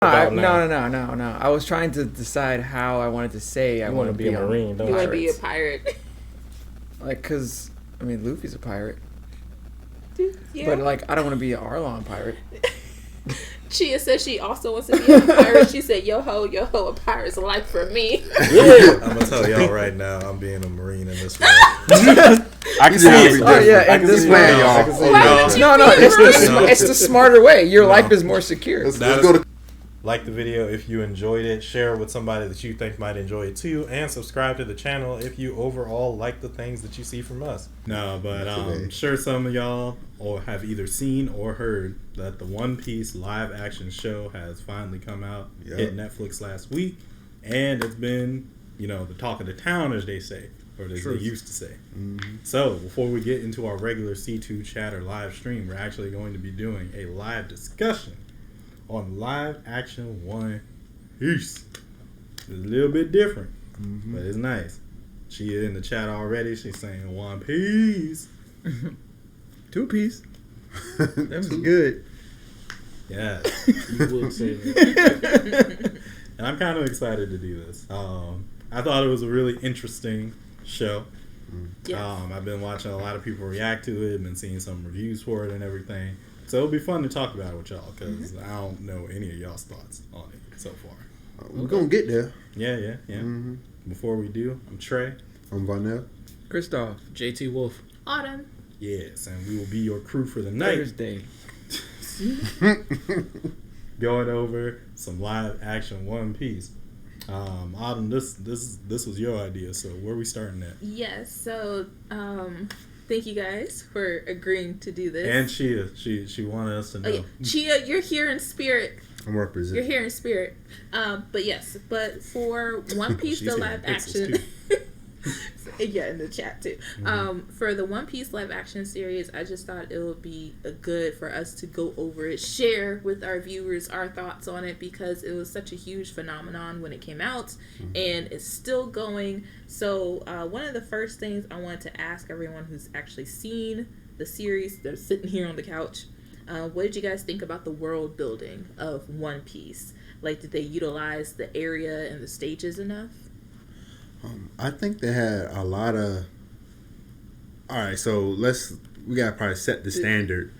about now? No. I was trying to decide how I wanted to say I You want to be a Marine, don't you? You want to be a pirate. Like, because, I mean, Luffy's a pirate. Yeah. But, like, I don't want to be an Arlong pirate. Chia said she also wants to be a pirate. She said, yo ho, a pirate's life for me. Yeah. I'm going to tell y'all right now, I'm being a Marine in this world. I can see it. Oh, yeah, in this way, y'all. It's the smarter way. Your life is more secure. Let's go to... Like the video if you enjoyed it, share it with somebody that you think might enjoy it too, and subscribe to the channel if you overall like the things that you see from us. No, but I'm sure some of y'all or have either seen or heard that the One Piece live action show has finally come out. Hit Netflix last week, and it's been, the talk of the town, as they say, or as they used to say. Mm-hmm. So before we get into our regular C2 Chatter live stream, we're actually going to be doing a live discussion on live action One Piece. It's a little bit different, but it's nice. She is in the chat already. She's saying One Piece. 2 piece. That was good. Yeah. You would say that. And I'm kind of excited to do this. I thought it was a really interesting show. Yes. I've been watching a lot of people react to it, been seeing some reviews for it and everything. So it'll be fun to talk about it with y'all, because I don't know any of y'all's thoughts on it so far. We're going to get there. Yeah. Mm-hmm. Before we do, I'm Trey. I'm Vonell. Christoph. JT Wolf. Autumn. Yes, and we will be your crew for the night. Thursday. Going over some live action One Piece. Autumn, this was your idea, so where are we starting at? Yes, so thank you guys for agreeing to do this. And Chia, she wanted us to know. Okay. Chia, you're here in spirit. I'm representing. You're here in spirit. But for One Piece, the live action. Yeah, in the chat too. For the One Piece live action series, I just thought it would be good for us to go over it, share with our viewers our thoughts on it, because it was such a huge phenomenon when it came out, and it's still going. So one of the first things I wanted to ask everyone who's actually seen the series, they're sitting here on the couch, what did you guys think about the world building of One Piece? Like, did they utilize the area and the stages enough? I think they had a lot of... Alright, so we gotta probably set the standard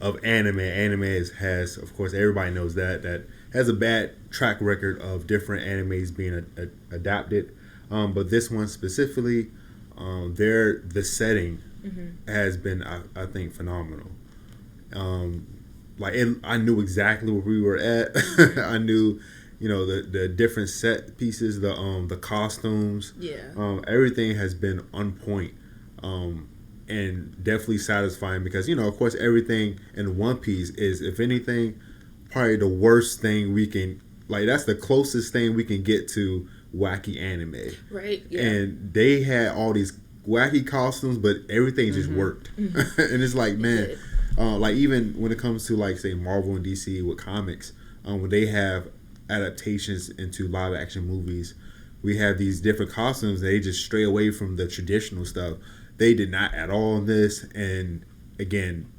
of anime. Anime has, of course, everybody knows that has a bad track record of different animes being adapted. But this one specifically, the setting has been, I think, phenomenal. I knew exactly where we were at. I knew... the different set pieces, the costumes, everything has been on point, and definitely satisfying, because of course everything in One Piece is, if anything, probably the worst thing we can, that's the closest thing we can get to wacky anime, right? Yeah. And they had all these wacky costumes, but everything just worked. And it's like, man, even when it comes to say Marvel and DC with comics, when they have adaptations into live action movies, we have these different costumes. They just stray away from the traditional stuff. They did not at all in this, and again,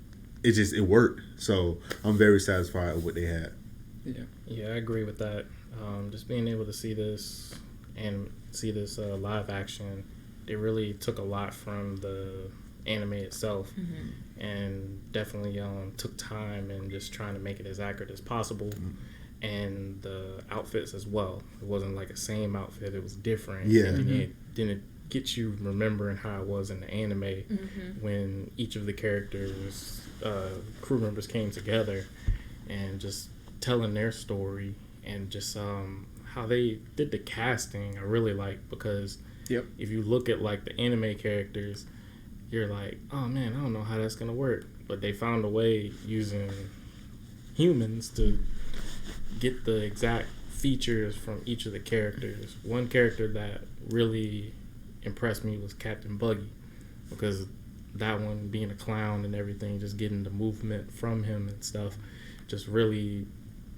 it worked. So I'm very satisfied with what they had. Yeah, I agree with that. Just being able to see this live action, they really took a lot from the anime itself, and definitely took time and just trying to make it as accurate as possible. And the outfits as well. It wasn't like a same outfit. It was different. Yeah. And it didn't get you remembering how it was in the anime when each of the characters, crew members came together and just telling their story, and just how they did the casting I really like, because if you look at the anime characters, you're like, oh man, I don't know how that's going to work. But they found a way using humans to get the exact features from each of the characters. One character that really impressed me was Captain Buggy, because that one, being a clown and everything, just getting the movement from him and stuff, just really,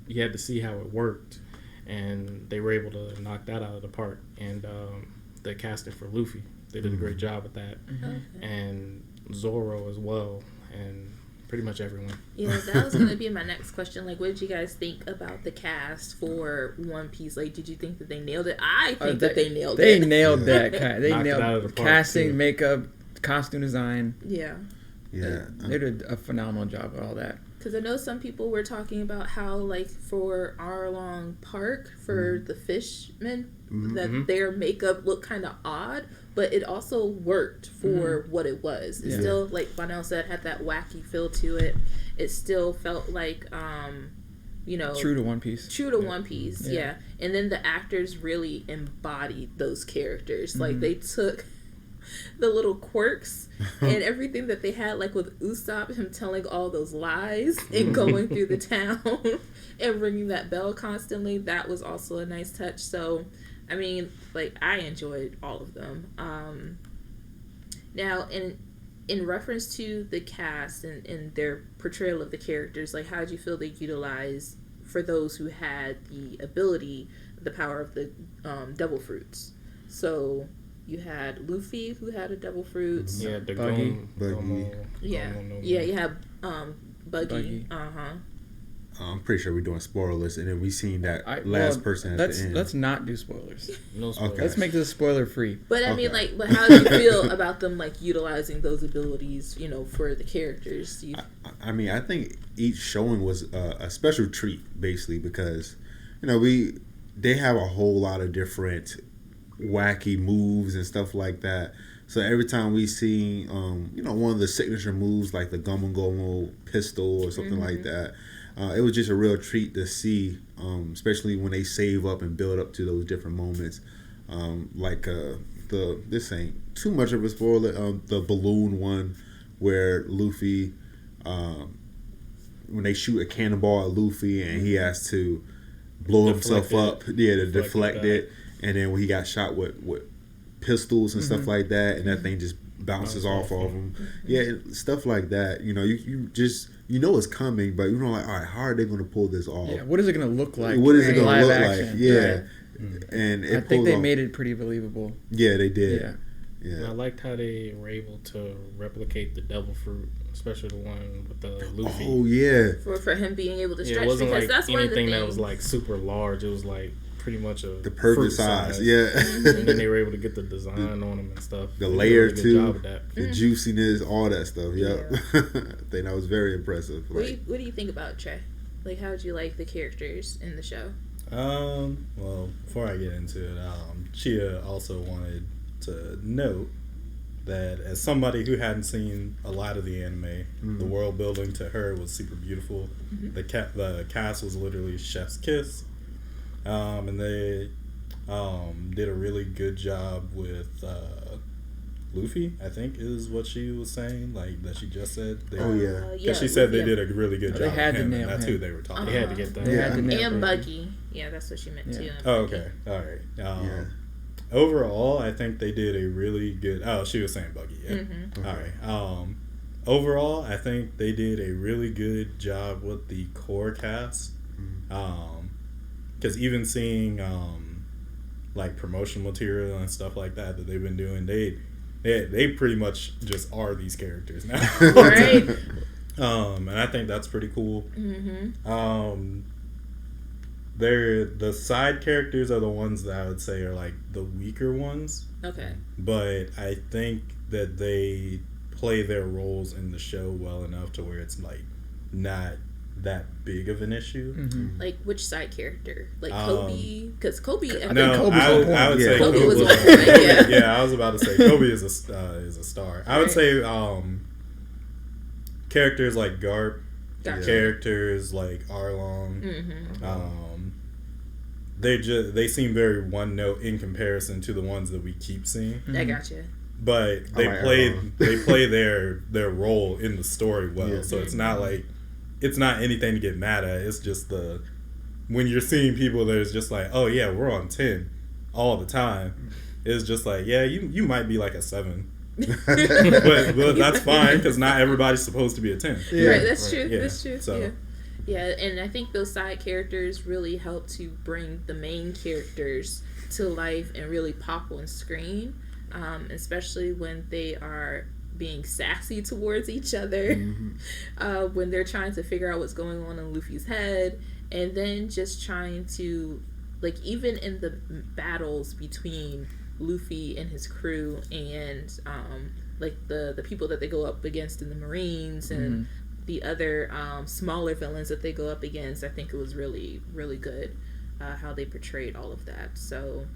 you had to see how it worked, and they were able to knock that out of the park. And the casting for Luffy, they did a great job with that. And Zoro as well, and pretty much everyone. Yeah, that was gonna be my next question. Like, what did you guys think about the cast for One Piece? Like, did you think that they nailed it? I think that they nailed it. They nailed that. They Knocked it out of nailed the park, casting, too. makeup, costume design. Yeah. Yeah. They did a phenomenal job with all that. Because I know some people were talking about how, like, for Arlong Park, for the fishmen, that their makeup looked kind of odd, but it also worked for what it was. It still, like Vanel said, had that wacky feel to it. It still felt like, you know... True to One Piece. True to One Piece, yeah. And then the actors really embodied those characters. Like, they took the little quirks and everything that they had, like with Usopp, him telling all those lies and going through the town and ringing that bell constantly. That was also a nice touch. So, I mean, like, I enjoyed all of them. Now, in reference to the cast and their portrayal of the characters, like, how did you feel they utilized, for those who had the ability, the power of the devil fruits? So... you had Luffy, who had a devil fruit. Yeah, the Buggy. You had Buggy. I'm pretty sure we're doing spoilers, and then we seen that person at the end. Let's not do spoilers. No spoilers. Okay. Let's make this spoiler free. But I mean, like, but how do you feel about them, like, utilizing those abilities, you know, for the characters? I mean, I think each showing was a special treat, basically, because, you know, they have a whole lot of different wacky moves and stuff like that. So every time we see, you know, one of the signature moves like the Gomu Gomu pistol or something like that, it was just a real treat to see, especially when they save up and build up to those different moments. Like this ain't too much of a spoiler. The balloon one where Luffy, when they shoot a cannonball at Luffy and he has to blow himself up, to deflect it. And then when he got shot with pistols and stuff like that, and that thing just bounces off of him. Yeah, stuff like that. You know, you just, you know it's coming, but you know, like, all right, how are they going to pull this off? Yeah, what is it going to look like? What is it going to look action? like? Yeah. Right. And I think they made it pretty believable. Yeah, they did. Yeah. And I liked how they were able to replicate the devil fruit, especially the one with the Luffy. Oh, yeah. For him being able to stretch, Yeah, it wasn't because like that's one of the anything things that was like super large. It was like pretty much the perfect size. Yeah. And then they were able to get the design on them and stuff. The layers really too, job of that. the juiciness, all that stuff. Yep. I think that was very impressive. What do you think about Trey? Like, how did you like the characters in the show? Well, before I get into it, Chia also wanted to note that as somebody who hadn't seen a lot of the anime, the world building to her was super beautiful. The cast was literally chef's kiss. And they did a really good job with Luffy, I think is what she was saying, like that she just said. Because she said they did a really good job. They had with him, to nail and that's him. who they were talking They had to about. get that. They had to nail And him. Buggy. Yeah, that's what she meant too. Oh, okay. All right. Overall, I think they did a really good... Oh, she was saying Buggy, yeah. Mm-hmm. All right. Overall, I think they did a really good job with the core cast. Because even seeing like promotional material and stuff like that they've been doing, they pretty much just are these characters now. Right. And I think that's pretty cool. The side characters are the ones that I would say are like the weaker ones. Okay. But I think that they play their roles in the show well enough to where it's like not that big of an issue. Like, which side character? Like Kobe? Because Kobe, I think I would say Kobe was was on point. yeah, I was about to say Kobe is a star. I would say characters like Garp, characters like Arlong, they seem very one note in comparison to the ones that we keep seeing. I gotcha. But they play their role in the story well. So it's not like, it's not anything to get mad at. It's just when you're seeing people there's just like, oh yeah, we're on 10 all the time. It's just like, yeah, you might be like a 7. but that's fine because not everybody's supposed to be a 10. Right, that's true. Yeah. That's true. So. Yeah, and I think those side characters really help to bring the main characters to life and really pop on screen, especially when they are being sassy towards each other when they're trying to figure out what's going on in Luffy's head, and then just trying to, like, even in the battles between Luffy and his crew and like the people that they go up against in the Marines and the other smaller villains that they go up against, I think it was really, really good how they portrayed all of that. So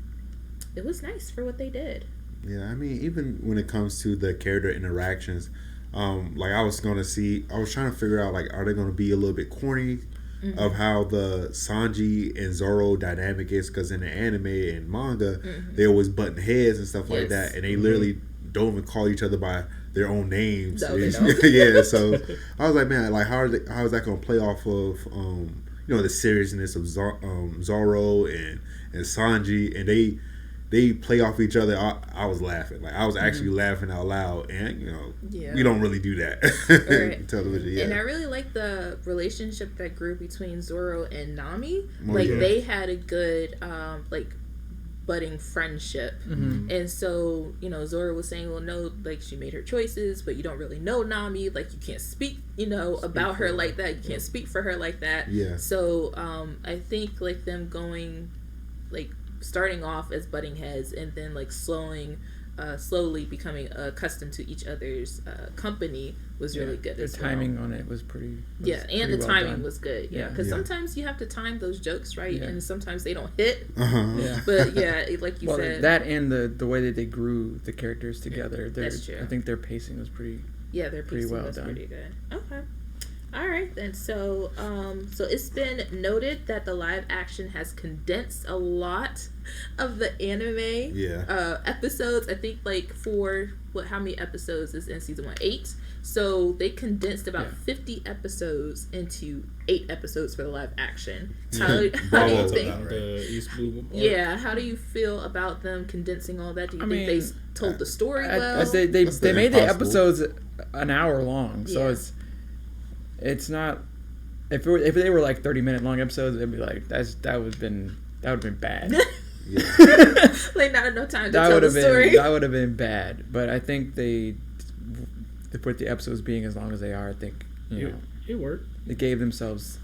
it was nice for what they did. Yeah, I mean, even when it comes to the character interactions, like I was trying to figure out, like, are they going to be a little bit corny of how the Sanji and Zoro dynamic is? Because in the anime and manga, they always button heads and stuff like that, and they literally don't even call each other by their own names. No, they don't. Yeah, so I was like, man, like, how is that going to play off of the seriousness of Zoro and Sanji, and they play off each other. I was laughing. Like, I was actually laughing out loud, and we don't really do that in television. Yeah. And I really like the relationship that grew between Zoro and Nami. They had a good budding friendship. And so, Zoro was saying, well, no, like, she made her choices, but you don't really know Nami, like, you can't speak about her like that, you can't speak for her like that. So I think, like, them going, like, starting off as butting heads and then, like, slowly becoming accustomed to each other's company was really good. The timing on it was pretty. And the timing was good. Because sometimes you have to time those jokes right, and sometimes they don't hit. But like you said, that and the way that they grew the characters together. That's true. I think their pacing was pretty. Their pacing was pretty good. Okay. All right, then. So it's been noted that the live action has condensed a lot of the anime episodes. I think, like, for how many episodes is in season 1? 8. So they condensed about 50 episodes into 8 episodes for the live action. How do you think? The East Blue. How do you feel about them condensing all that? Do you think they told the story well? They made the episodes an hour long, so it's not. If they were like 30-minute long episodes, it'd be like that would have been bad. Like, not enough time to tell the story. That would have been bad. But I think they put the episodes being as long as they are. I think it worked. They gave themselves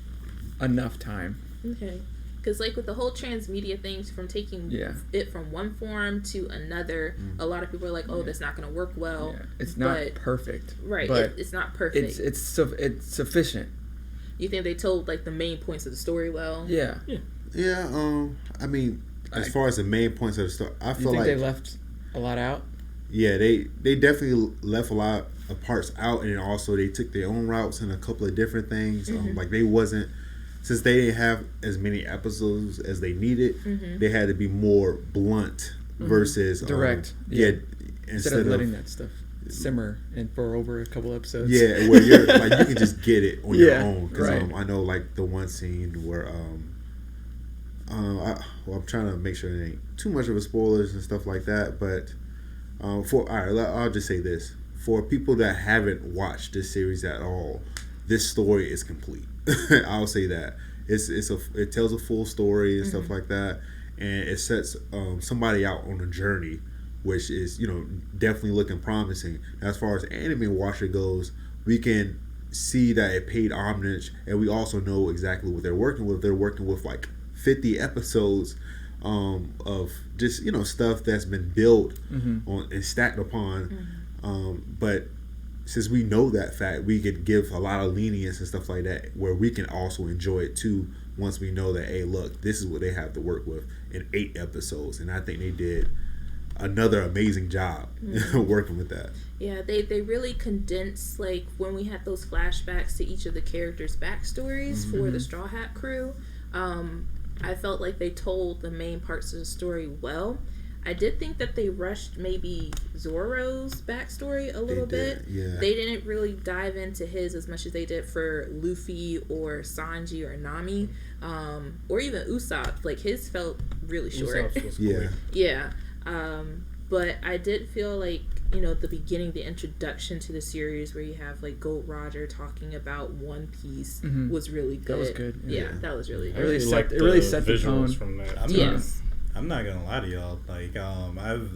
enough time. Okay. Because, like, with the whole transmedia things, from taking it from one form to another, a lot of people are like, oh, that's not going to work well. It's not perfect. Right. But it's not perfect. It's sufficient. You think they told, like, the main points of the story well? Yeah. I mean, as far as the main points of the story, I feel like they left a lot out. Yeah, they definitely left a lot of parts out, and then also they took their own routes in a couple of different things. Like, they wasn't. Since they didn't have as many episodes as they needed, they had to be more blunt versus direct. Instead of letting that stuff simmer and for over a couple episodes. Yeah, where you're like, you can just get it on your own. Because I know, like, the one scene where I'm trying to make sure it ain't too much of a spoilers and stuff like that. But I'll just say this: for people that haven't watched this series at all, this story is complete. I'll say that it tells a full story and stuff like that, and it sets somebody out on a journey, which is definitely looking promising. As far as anime watcher goes, we can see that it paid homage, and we also know exactly what they're working with. They're working with like 50 episodes of just stuff that's been built on and stacked upon, but since we know that fact, we could give a lot of lenience and stuff like that, where we can also enjoy it too once we know that, hey, look, this is what they have to work with in 8 episodes. And I think they did another amazing job working with that. Yeah, they really condensed, like, when we had those flashbacks to each of the characters' backstories for the Straw Hat crew. I felt like they told the main parts of the story well. I did think that they rushed maybe Zoro's backstory a little bit. Yeah. They didn't really dive into his as much as they did for Luffy or Sanji or Nami, or even Usopp. Like, his felt really short. Usopp's was cool. Yeah. But I did feel like, the beginning, the introduction to the series where you have, like, Gold Roger talking about One Piece was really good. That was good. Yeah, that was really I good. really set the tone from that. I'm not gonna lie to y'all. Like, I've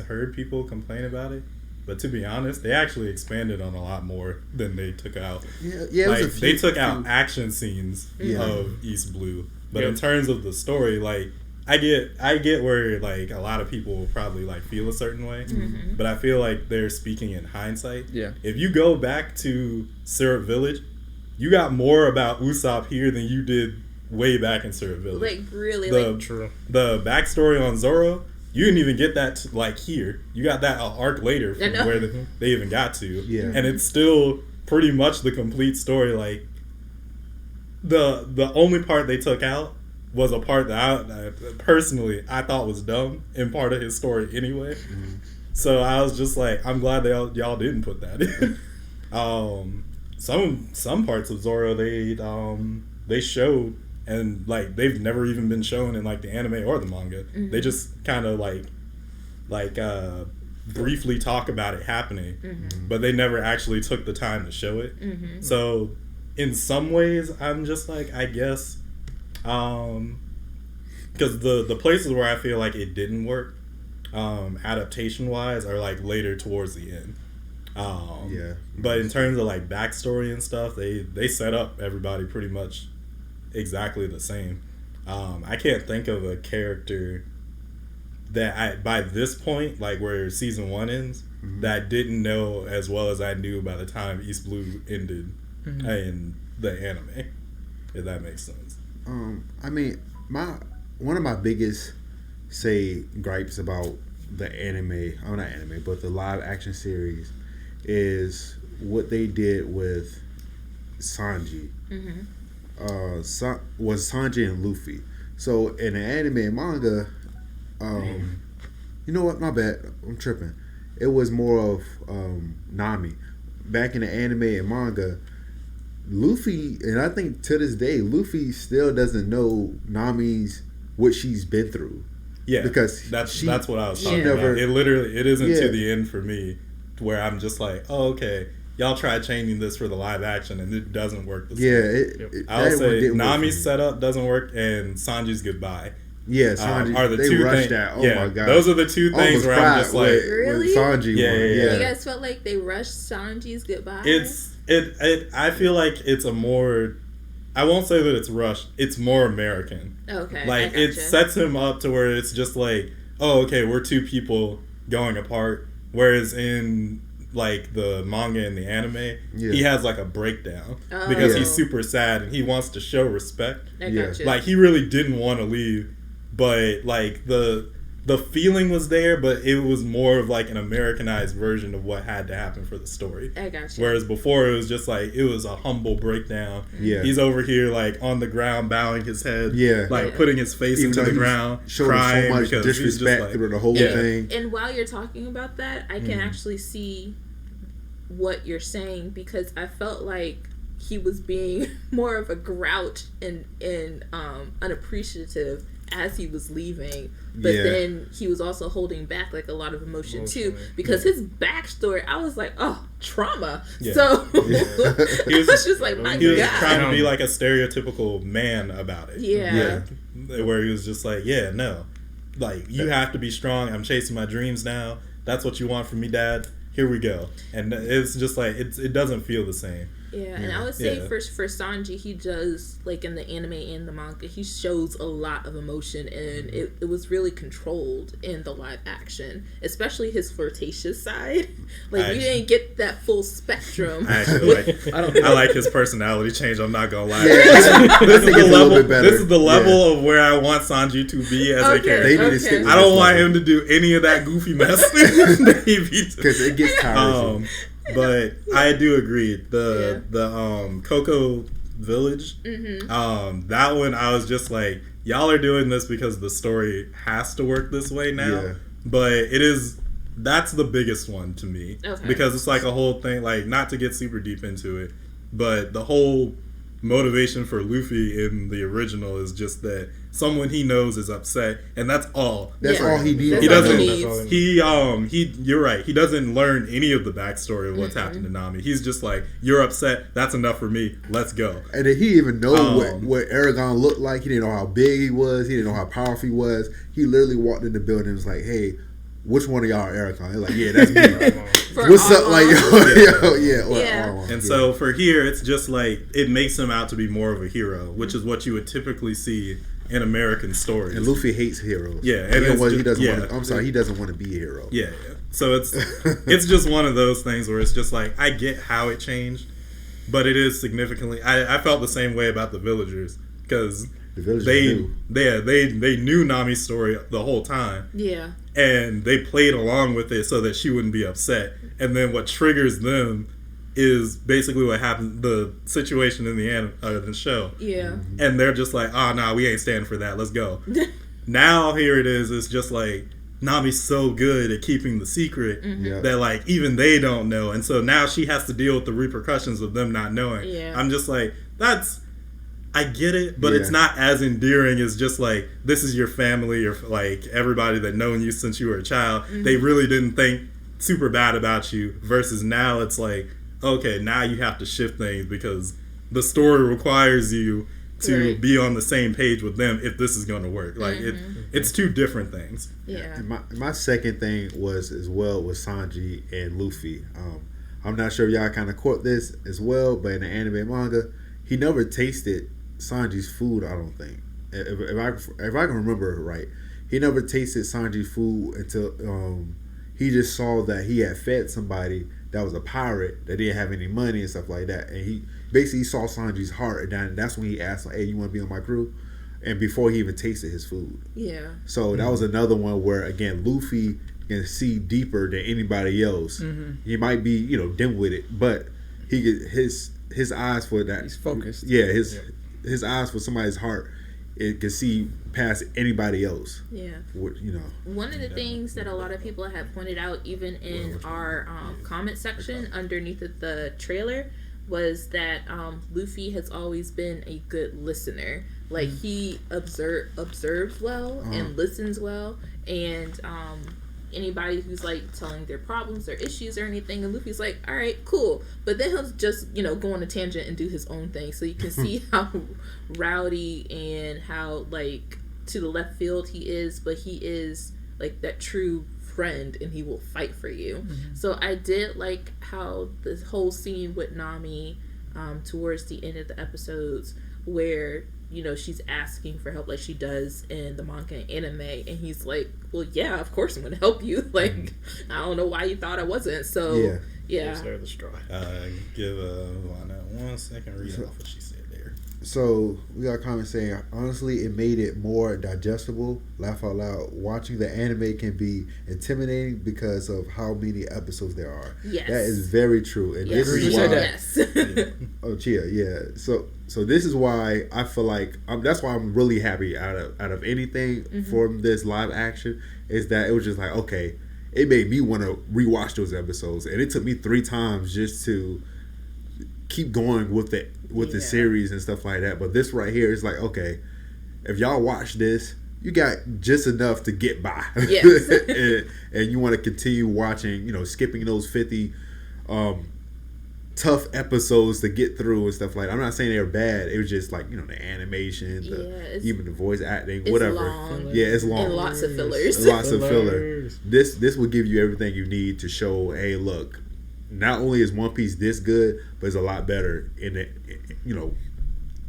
heard people complain about it, But to be honest, they actually expanded on a lot more than they took out. Yeah. Like they took out action scenes of East Blue, but in terms of the story, like I get where like a lot of people will probably like feel a certain way, but I feel like they're speaking in hindsight. Yeah. If you go back to Syrup Village, you got more about Usopp here than you did way back in Syrup Village. Like really, the backstory on Zoro, you didn't even get that like here. You got that arc later from where they even got to. Yeah. And it's still pretty much the complete story. Like the only part they took out was a part that I personally I thought was dumb in part of his story anyway. So I was just like, I'm glad y'all didn't put that in. Some parts of Zoro they showed, and like they've never even been shown in like the anime or the manga. They just kind of like briefly talk about it happening, but they never actually took the time to show it. So in some ways, I'm just like, I guess, because the places where I feel like it didn't work, adaptation wise, are like later towards the end. But in terms of like backstory and stuff, they set up everybody pretty much exactly the same. I can't think of a character that by this point, like where season 1 ends, that I didn't know as well as I knew by the time East Blue ended in the anime, if that makes sense. I mean, one of my biggest gripes about the anime, not anime, but the live action series, is what they did with Sanji. Was Sanji and Luffy. So in the anime and manga, you know what? My bad. I'm tripping. It was more of Nami. Back in the anime and manga, Luffy, and I think to this day, Luffy still doesn't know what she's been through. Yeah, because that's what I was talking about. It isn't to the end for me, where I'm just like, oh, okay, y'all tried changing this for the live action and it doesn't work the same. I'll say Nami's setup doesn't work and Sanji's goodbye. Yeah, Sanji, are the they two rushed things. that. Oh my god, those are the two things where I'm just like, really? Sanji, You guys felt like they rushed Sanji's goodbye? I feel like it's a more, I won't say that it's rushed. It's more American. Okay. Like it sets him up to where it's just like, oh, okay, we're two people going apart. Whereas in like the manga and the anime, he has like a breakdown because he's super sad and he wants to show respect. Like he really didn't want to leave, but like the feeling was there, but it was more of like an Americanized version of what had to happen for the story. I got you. Whereas before it was just like, it was a humble breakdown. Yeah. He's over here like on the ground bowing his head. Yeah. Like putting his face into the ground, crying so much because disrespect like, through the whole thing. And while you're talking about that, I can actually see what you're saying, because I felt like he was being more of a grouch and unappreciative as he was leaving, but then he was also holding back like a lot of emotion too, because his backstory, I was like, oh, trauma. So he was just like, my he was God. trying to be like a stereotypical man about it. Where he was just like, no, like you have to be strong. I'm chasing my dreams now. That's what you want from me, Dad. Here we go. And it's just like it doesn't feel the same. And I would say for Sanji, he does, like in the anime and the manga, he shows a lot of emotion, and it was really controlled in the live action, especially his flirtatious side. Like you didn't get that full spectrum. I like his personality change. I'm not gonna lie. This is the level of where I want Sanji to be as a character. I don't want him to do any of that goofy mess because it gets tiring. But I do agree. The Cocoa Village, that one I was just like, y'all are doing this because the story has to work this way now. Yeah. But that's the biggest one to me. Because it's like a whole thing, like not to get super deep into it, but the whole motivation for Luffy in the original is just that someone he knows is upset, and that's all. That's all he needs. He doesn't. You're right. He doesn't learn any of the backstory of what's happened to Nami. He's just like, you're upset. That's enough for me. Let's go. And did he even know what Aragon looked like? He didn't know how big he was. He didn't know how powerful he was. He literally walked in the building and was like, "Hey, which one of y'all are Aragon?" They're like, "Yeah, that's me." What's up? Like, yeah. And so for here, it's just like it makes him out to be more of a hero, which is what you would typically see in American stories. And Luffy hates heroes. Yeah, and he doesn't. I'm sorry, he doesn't want to be a hero. Yeah. So it's just one of those things where it's just like I get how it changed, but it is significantly. I felt the same way about the villagers because they knew Nami's story the whole time. Yeah. And they played along with it so that she wouldn't be upset. And then what triggers them is basically what happened, the situation in the show. Yeah. And they're just like, oh, no, we ain't standing for that. Let's go. Now here it is. It's just like Nami's so good at keeping the secret that like even they don't know. And so now she has to deal with the repercussions of them not knowing. Yeah. I'm just like, I get it, but it's not as endearing as just like, this is your family or like everybody that known you since you were a child. They really didn't think super bad about you versus now it's like, okay, now you have to shift things because the story requires you to be on the same page with them if this is going to work. Like it's two different things. Yeah. My second thing was Sanji and Luffy. I'm not sure if y'all kind of caught this as well, but in the anime manga, he never tasted Sanji's food. I don't think, if I can remember right, he never tasted Sanji's food until he just saw that he had fed somebody that was a pirate that didn't have any money and stuff like that, and he basically saw Sanji's heart, and that's when he asked, like, "Hey, you want to be on my crew?" And before he even tasted his food. Yeah. So that was another one where again Luffy can see deeper than anybody else. He might be dim with it, but he get his eyes for that. He's focused. Yeah, his eyes for somebody's heart. It can see past anybody else. Yeah. One of the things that a lot of people have pointed out, even in our comment section underneath the trailer, was that Luffy has always been a good listener. Like he observes well and listens well, and anybody who's like telling their problems or issues or anything, and Luffy's like, all right, cool, but then he'll just go on a tangent and do his own thing. So you can see how rowdy and how like to the left field he is, but he is like that true friend and he will fight for you. So I did like how this whole scene with Nami towards the end of the episodes where she's asking for help like she does in the manga and anime, and he's like, well, yeah, of course I'm gonna help you. Like, I don't know why you thought I wasn't. So yeah. Gives her the straw. Give one second, read off what she said there. So we got a comment saying, honestly, it made it more digestible. Laugh out loud. Watching the anime can be intimidating because of how many episodes there are. Yes. That is very true. And this is why. Oh, Chia, yeah. So this is why I feel like that's why I'm really happy out of anything from this live action is that it was just like, okay, it made me want to rewatch those episodes, and it took me 3 times just to keep going with the series and stuff like that. But this right here is like, okay, if y'all watch this, you got just enough to get by. Yes. and you want to continue watching, skipping those 50 tough episodes to get through and stuff like that. I'm not saying they were bad. It was just like, the animation, even the voice acting, whatever. Long. Yeah, it's long. And lots of fillers. Lots of fillers. This will give you everything you need to show, hey, look, not only is One Piece this good, but it's a lot better in it,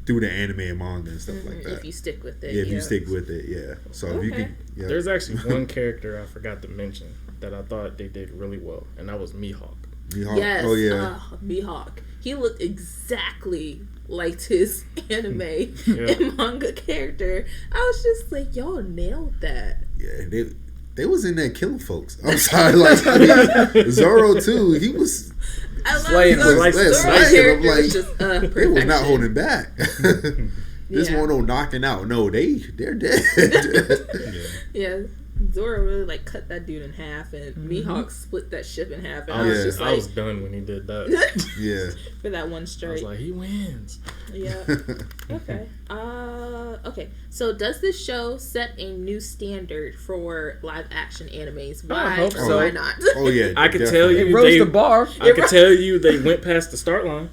through the anime and manga and stuff like that. If you stick with it. Yeah, if you stick with it, yeah. So if you can, There's actually one character I forgot to mention that I thought they did really well, and that was Mihawk. Yes. Oh yeah. Mihawk. He looked exactly like his anime and manga character. I was just like, y'all nailed that. Yeah, they was in there killing folks. I'm sorry, Zoro too. He was slaying them. I'm like, they was not holding back. This one no knocking out. No, they're dead. Yeah. Zoro really cut that dude in half, and Mihawk split that ship in half. And I was done when he did that. Yeah. For that one strike. I was like, he wins. Yeah. Okay. Okay. So does this show set a new standard for live action animes? Why? I hope so. Why not? Oh yeah. I could tell you it rose the bar. I could tell you they went past the start line.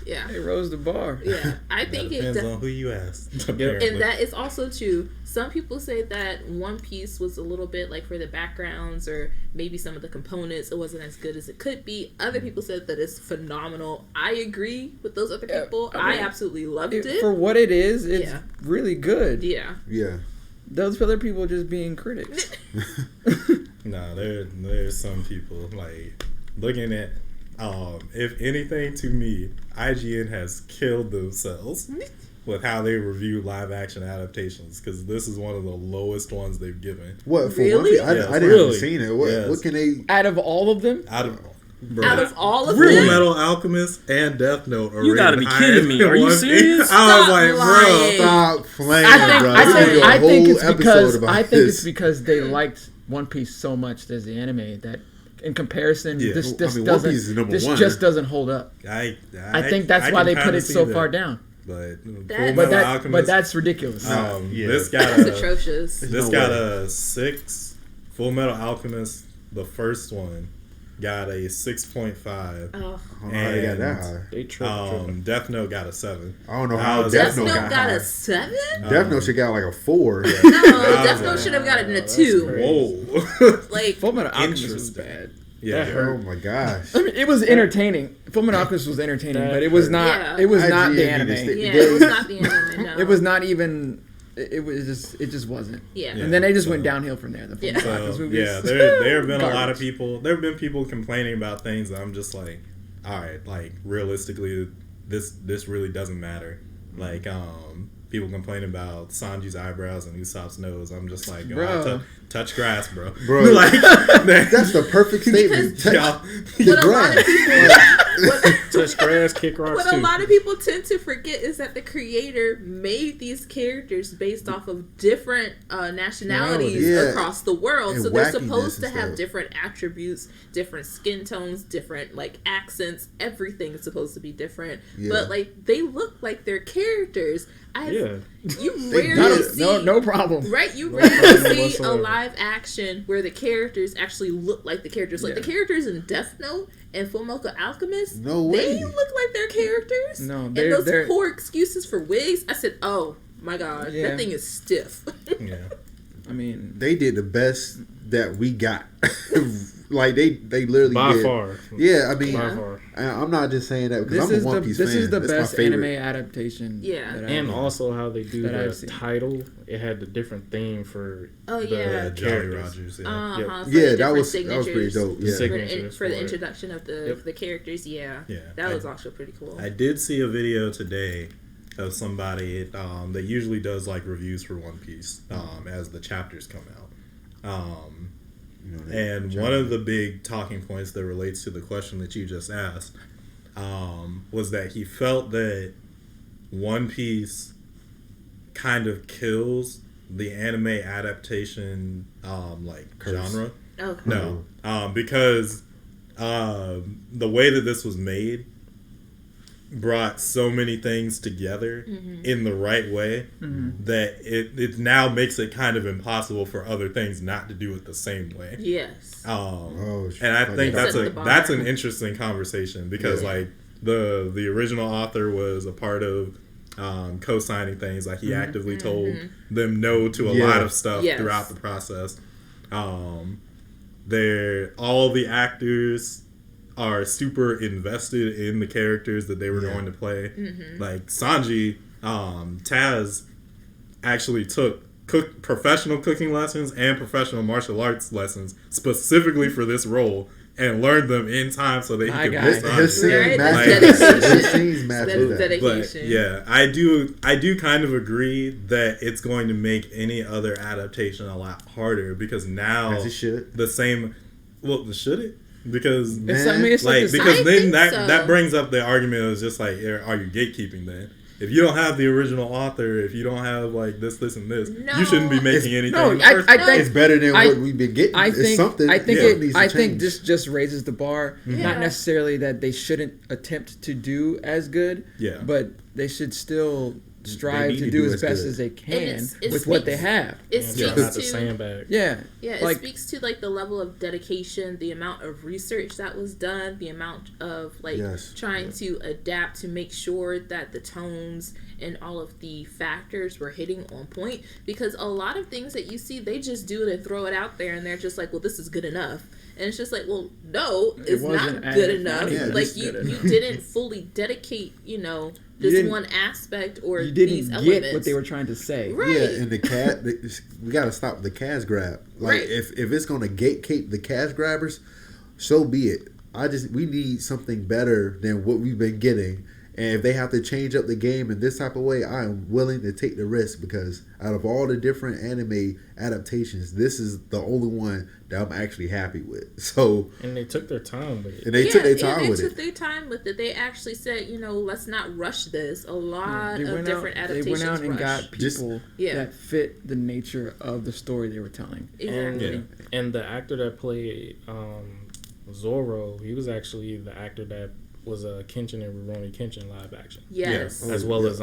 Yeah. They rose the bar. Yeah. I think it depends on who you ask. and that is also true. Some people say that One Piece was a little bit like for the backgrounds or maybe some of the components, it wasn't as good as it could be. Other people said that it's phenomenal. I agree with those other people. I absolutely loved it. For what it is, it's really good. Yeah. Yeah. Those other people are just being critics. No, there's some people like looking at if anything, to me, IGN has killed themselves with how they review live action adaptations, because this is one of the lowest ones they've given. What for? Really? One piece? I didn't seen it. What can they? Out of all of them? Out of all of Full them? Metal Alchemist and Death Note are You gotta be kidding me. Are you serious? I was like, bro. Stop playing, bro. I think it's because they liked One Piece so much. There's the anime that, in comparison, this just doesn't hold up. I think that's why they put it so far down. But that's ridiculous. This got that's atrocious. This got a 6. Full Metal Alchemist, the first one, got a 6.5. Oh, they got that high. They tripped. Death Note got a 7. I don't know how Death Note got a 7? Death Note should got like a 4. No, Death Note should have gotten a 2. Whoa. Like, Full Metal Alchemist was bad. Yeah. Oh my gosh. I mean, it was entertaining. Full Metal Alchemist was entertaining, but it was not. Yeah. It was not the anime. It was not the anime. No. It was not even. It just wasn't. Yeah. And then they just went downhill from there. The Full Metal Alchemist movies. Yeah, there have been a lot of people. There have been people complaining about things that I'm just like, all right, like realistically, this really doesn't matter. Like, people complaining about Sanji's eyebrows and Usopp's nose. I'm just like, touch grass, bro. Like, that's the perfect statement. Touch grass. Touch grass, kick rocks What too. a lot of people tend to forget is that the creator made these characters based off of different nationalities across the world. And so they're supposed to and have stuff. different attributes, different skin tones, different like accents. Everything is supposed to be different. Yeah. But like they look like they're characters. You They rarely did. see No problem. Right, you No rarely problem see a whatsoever. live action where the characters actually look like the characters. Like the characters in Death Note and Full Metal Alchemist, No way. they look like they're characters. No, and they're those poor excuses for wigs. I said, oh my god, Yeah. that thing is stiff. Yeah. I mean, They did the best that we got. Like they literally By did. far. Yeah, I mean, By far. I'm not just saying that because this I'm a One Piece fan. is the That's best my favorite. anime adaptation. Yeah. that And I've- also how they do that I've the seen. title. It had the different theme for Oh, the yeah. Jolly characters. Rogers. Yeah. For Yeah, the that different was pretty dope. Yeah. Signatures for the for it. introduction of the characters. Yeah, Yeah. that was also pretty cool. I did see a video today of somebody that usually does like reviews for One Piece as the chapters come out. And one of the big talking points that relates to the question that you just asked was that he felt that One Piece kind of kills the anime adaptation genre. Okay. No, because the way that this was made brought so many things together in the right way that it now makes it kind of impossible for other things not to do it the same way. Yes. And I think that's an interesting conversation because like the original author was a part of co-signing things. Like he actively told them no to a lot of stuff throughout the process. All the actors are super invested in the characters that they were going to play. Like Sanji, Taz actually took professional cooking lessons and professional martial arts lessons specifically for this role and learned them in time so that he could miss his scenes match that. Dedication. But yeah, I do kind of agree that it's going to make any other adaptation a lot harder because now As it should. the same. Well, should it? Because because then that brings up the argument of just like, are you gatekeeping then? If you don't have the original author, if you don't have like this and this, you shouldn't be making anything. I think it's better than what we've been getting. I It's something. think change. this just raises the bar. Not necessarily that they shouldn't attempt to do as good. Yeah. But they should still strive to do as best as they can with what they have. It speaks not to sandbag. Yeah. It speaks to like the level of dedication, the amount of research that was done, the amount of trying to adapt to make sure that the tones and all of the factors were hitting on point. Because a lot of things that you see, they just do it and throw it out there, and they're just like, well, this is good enough. And it's just like, well, no, it's not good enough. Like you didn't fully dedicate, this one aspect or you didn't these get elements. what they were trying to say. Right. Yeah, and we got to stop the cash grab. Like if it's going to gatekeep the cash grabbers, so be it. We need something better than what we've been getting. And if they have to change up the game in this type of way, I am willing to take the risk, because out of all the different anime adaptations, this is the only one that I'm actually happy with. So, and they took their time with it. And they took their time with it. They took their time with it. They actually said, let's not rush this. A lot of different adaptations. They went out and got people that fit the nature of the story they were telling. Exactly. And the actor that played Zoro, he was actually the actor that was Kenshin and Rurouni Kenshin live action. Yes. As well as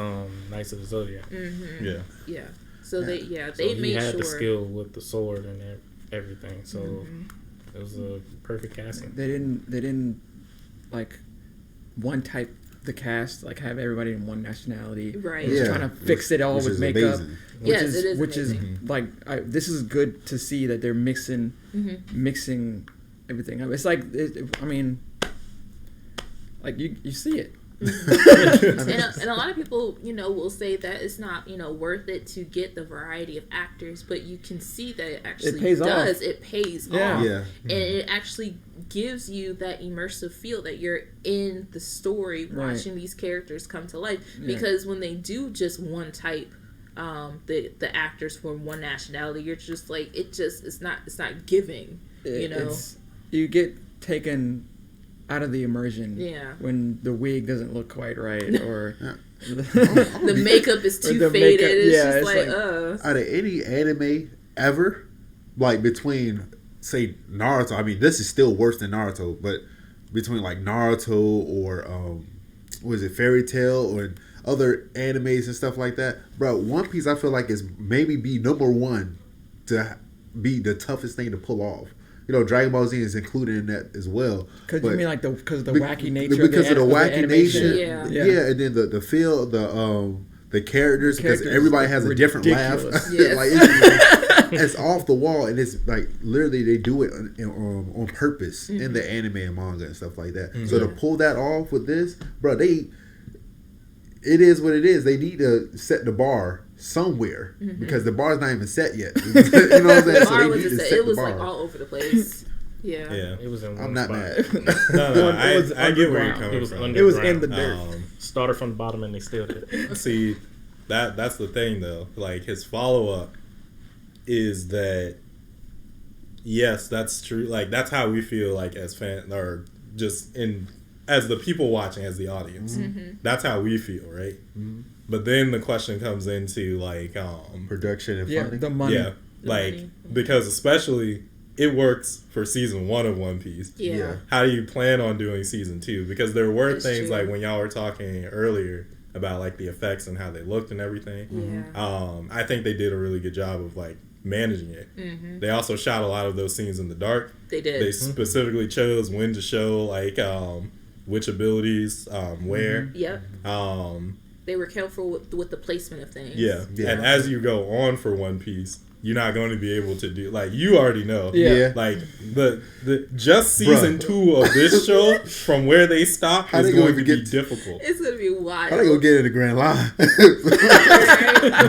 Knights of the Zodiac. Mm-hmm. Yeah. So they made sure he had the skill with the sword and everything. So it was a perfect casting. They didn't like one type the cast, like have everybody in one nationality. Right. Just trying to fix it all with makeup. Which is like this is good to see that they're mixing everything up. It's like like you see it. And a lot of people, will say that it's not, worth it to get the variety of actors, but you can see that it actually does. It pays off. Yeah. And it actually gives you that immersive feel that you're in the story watching these characters come to life. Because when they do just one type, the actors from one nationality, you're just like, it's not giving, you get taken out of the immersion when the wig doesn't look quite right, or the makeup is too faded. It's just out of any anime ever, like between say Naruto, this is still worse than Naruto, but between like Naruto or Fairy Tail or other animes and stuff like that, bro, One Piece I feel like is maybe be number one to be the toughest thing to pull off. Dragon Ball Z is included in that as well. Because you mean like because of the wacky nature because of the wacky nature, and then the feel, the characters, because everybody has a different laugh. Yes. Like it's off the wall, and it's like literally they do it on purpose in the anime and manga and stuff like that. So to pull that off with this, bro, it is what it is. They need to set the bar somewhere because the bar's not even set yet. You know what I'm saying? So they need to set it was the bar. Like all over the place. Yeah. It was in one I'm not spot. mad. No, I get where you're coming from. It was in the dirt. Started from the bottom and they still did. See, that's the thing though. Like his follow up is that yes, that's true. Like that's how we feel like as fans or just as the people watching, as the audience. That's how we feel, right? But then the question comes into like production and funding. The money. Yeah, because especially it works for season 1 of One Piece. Yeah. How do you plan on doing season 2? Because there were That's things true. like when y'all were talking earlier about like the effects and how they looked and everything. Yeah. I think they did a really good job of like managing it. They also shot a lot of those scenes in the dark. They did. They specifically chose when to show like which abilities where. Yep. They were careful with the placement of things. Yeah. And as you go on for One Piece, you're not going to be able to do like you already know. Yeah. Like the just season 2 of this show from where they stop is going to be difficult. It's going to be wild. How they gonna get in the Grand Line?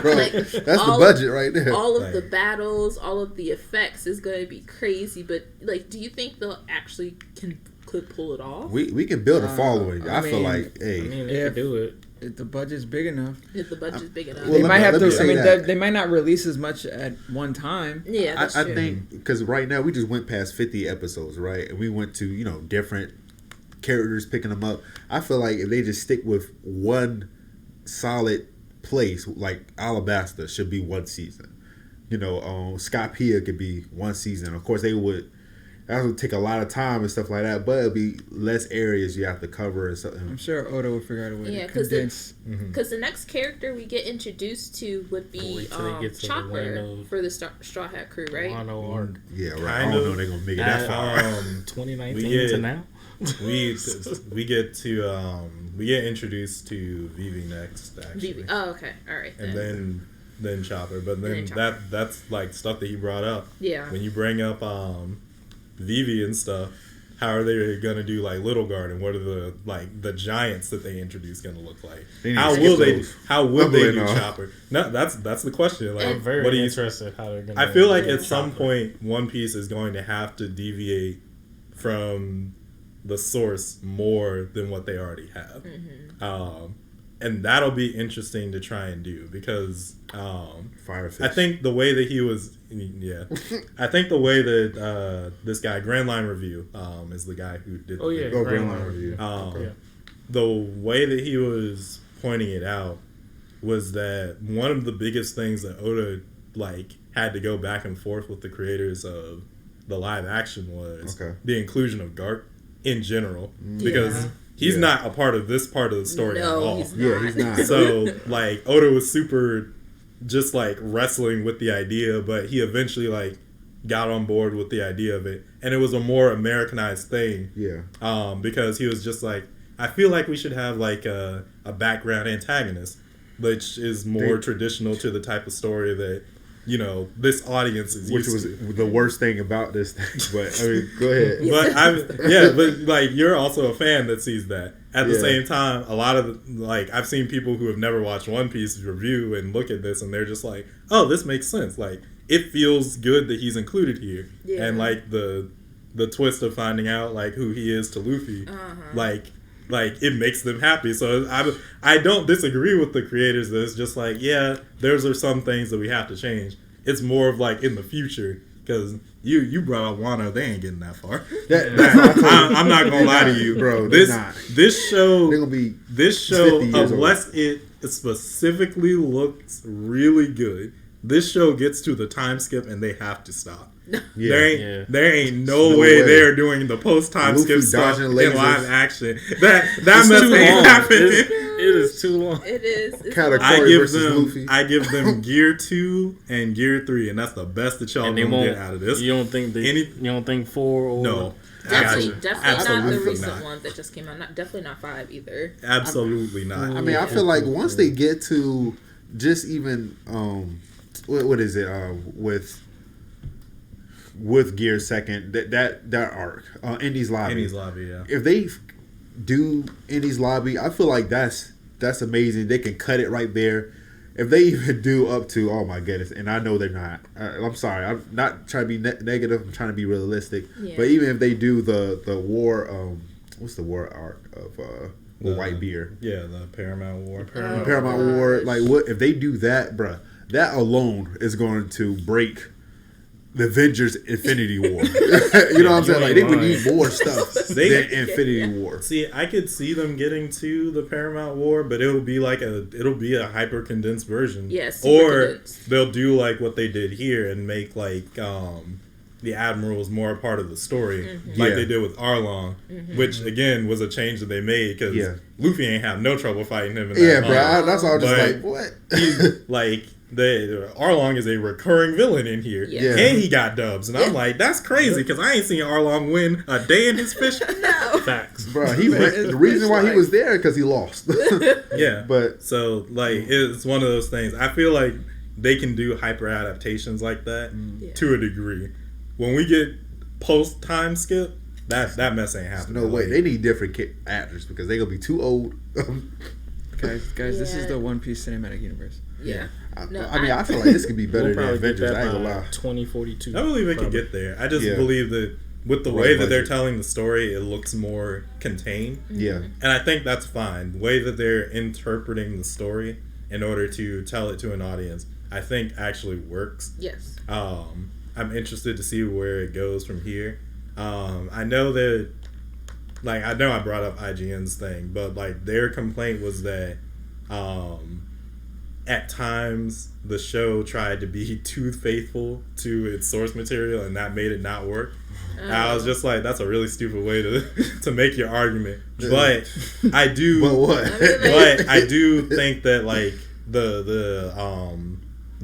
Bro, Like, that's the budget right there. All of the battles, all of the effects is going to be crazy. But like, do you think they'll actually could pull it off? We can build a following. I feel like, hey, they could do it. If the budget's big enough, If the budget's big enough. they might have to. that. They might not release as much at one time. Yeah, that's I true. think because right now we just went past 50 episodes, right? And we went to different characters picking them up. I feel like if they just stick with one solid place, like Alabasta should be one season. Scott Pia could be one season. Of course, they would that would take a lot of time and stuff like that, but it'll be less areas you have to cover and stuff. I'm sure Oda will figure out a way to condense. Because the next character we get introduced to would be Chopper for the Straw Hat Crew, right? Yeah, right. I don't know they're gonna make it that far. 2019 to now. we get introduced to Vivi next, actually. Vivi. Oh, okay, all right. And then Chopper, but then that's like stuff that he brought up. Yeah. When you bring up Vivi and stuff, how are they gonna do like Little Garden? What are the giants that they introduce gonna look like? How would they do Chopper? No, that's the question. Like, I'm very interested how they're gonna. I feel like at some point One Piece is going to have to deviate from the source more than what they already have. And that'll be interesting to try and do because Firefish. I think the way that he was, I think the way that this guy, Grand Line Review, is the guy who did Grand Line Review. The way that he was pointing it out was that one of the biggest things that Oda had to go back and forth with the creators of the live action was the inclusion of Garp in general because he's not a part of this part of the story at all. He's not. So Oda was super just wrestling with the idea, but he eventually got on board with the idea of it, and it was a more Americanized thing. Because he was just I feel like we should have a background antagonist, which is more traditional to the type of story that this audience is used to. Which was the worst thing about this thing. But I mean, go ahead. But you're also a fan that sees that. At the same time, a lot of I've seen people who have never watched One Piece review and look at this and they're just like, oh, this makes sense. It feels good that he's included here. And the twist of finding out who he is to Luffy, it makes them happy. So I don't disagree with the creators that it's just those are some things that we have to change. It's more of in the future because you brought up Wano, they ain't getting that far. I'm not gonna lie to you, bro. This show unless it specifically looks really good, this show gets to the time skip and they have to stop. There ain't no way they're doing the post time skip stuff in live action. That mess ain't happening. It is too long. It is. I give them Gear 2 and Gear 3, and that's the best that y'all gonna get out of this. You don't think you don't think 4 or no? Definitely not the recent one that just came out. Definitely not 5 either. Absolutely not. I mean, I feel like once they get to just even what is it with Gear 2nd, that arc, Indy's Lobby. Yeah. If they do Indy's Lobby, I feel like that's amazing. They can cut it right there. If they even do up to, oh my goodness, and I know they're not. I'm sorry, I'm not trying to be negative. I'm trying to be realistic. But even if they do the war, what's the war arc of Whitebeard? Yeah, the Paramount War. Paramount War. What if they do that, bruh? That alone is going to break the Avengers Infinity War. You know what I'm saying? They would need more stuff than Infinity War. See, I could see them getting to the Paramount War, but it'll be a hyper condensed version. Yes. Or they'll do what they did here and make the admirals more a part of the story, they did with Arlong, which again was a change that they made because Luffy ain't have no trouble fighting him. Bro. That's all. Just what? Arlong is a recurring villain in here, and he got dubs, and I'm like, that's crazy because I ain't seen Arlong win a day in his fish. No facts, bro. The reason why he was there because he lost. But so it's one of those things. I feel like they can do hyper adaptations like that to a degree. When we get post time skip, that mess ain't happening. No way. They need different actors because they gonna be too old. Guys, this is the One Piece cinematic universe. Yeah. I mean, I feel like this could be better than Avengers. I ain't gonna lie. 2042. I believe it could get there. I just believe that with the way that they're telling the story, it looks more contained. Yeah. And I think that's fine. The way that they're interpreting the story in order to tell it to an audience, I think actually works. Yes. I'm interested to see where it goes from here. I know that, I know I brought up IGN's thing, but their complaint was that at times the show tried to be too faithful to its source material, and that made it not work. I was just like, that's a really stupid way to make your argument. But I do. But what? But I do think that like the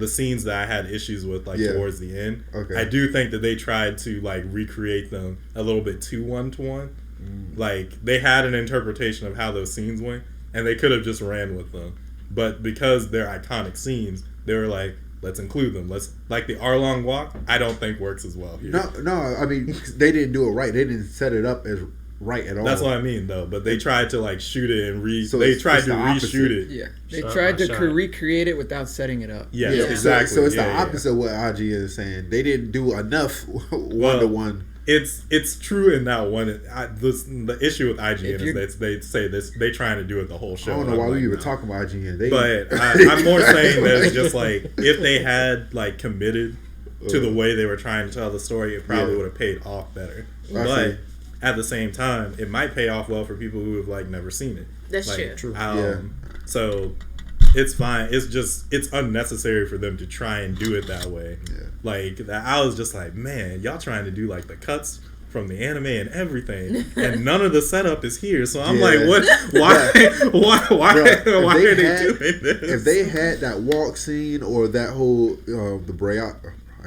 scenes that I had issues with towards the end, I do think that they tried to like recreate them a little bit too 1-to-1. Like they had an interpretation of how those scenes went, and they could have just ran with them. But because they're iconic scenes, they were like, let's include them. Let's like the Arlong walk. I don't think works as well here. No. I mean, they didn't do it right. They didn't set it up as right at all. That's what I mean, though. But they tried to like shoot it and they tried to reshoot it. Yeah, they tried to recreate it without setting it up. Yeah, exactly. So it's the opposite of what IG is saying. They didn't do enough 1-to-1. It's true in that one. The issue with IGN is they say this. They trying to do it the whole show. I don't know why we were talking about IGN. But I'm more saying that it's just like if they had like committed to the way they were trying to tell the story, it probably would have paid off better. But at the same time, it might pay off well for people who have like never seen it. That's true. So it's fine. It's unnecessary for them to try and do it that way. Yeah. Like I was just like, man, y'all trying to do like the cuts from the anime and everything, and none of the setup is here. So I'm like, what? Why are they doing this? If they had that walk scene or that whole the Brea, I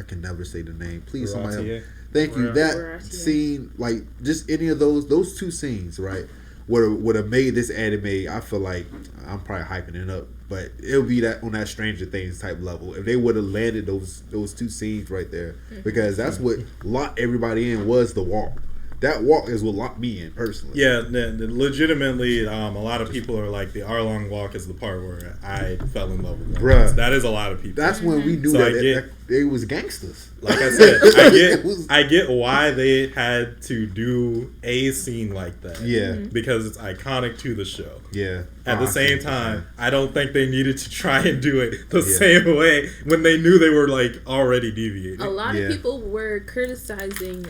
can never say the name. Please, somebody. Thank you. That scene, like just any of those two scenes, right? Would have made this anime. I feel like I'm probably hyping it up, but it'll be that on that Stranger Things type level if they would have landed those two scenes right there, because that's what locked everybody in was the walk. That walk is what locked me in personally. Yeah, legitimately, a lot of people are like the Arlong walk is the part where I fell in love with them. Bruh, that is a lot of people. That's when we knew that they was gangsters. Like I said, I get why they had to do a scene like that. Yeah, because it's iconic to the show. Yeah. At the same time, I don't think they needed to try and do it the same way when they knew they were like already deviating. A lot of people were criticizing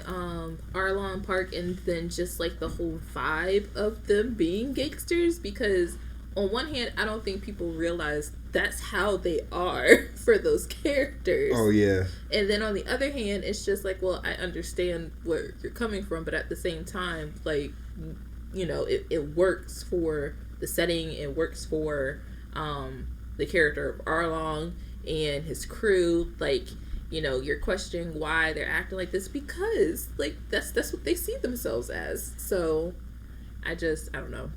Arlong Park and then just like the whole vibe of them being gangsters, because on one hand, I don't think people realize that's how they are for those characters. Oh, yeah. And then on the other hand, it's just like, well, I understand where you're coming from, but at the same time, like, you know, it works for the setting, it works for the character of Arlong and his crew. Like, you know, you're questioning why they're acting like this because, like, that's what they see themselves as. So, I don't know.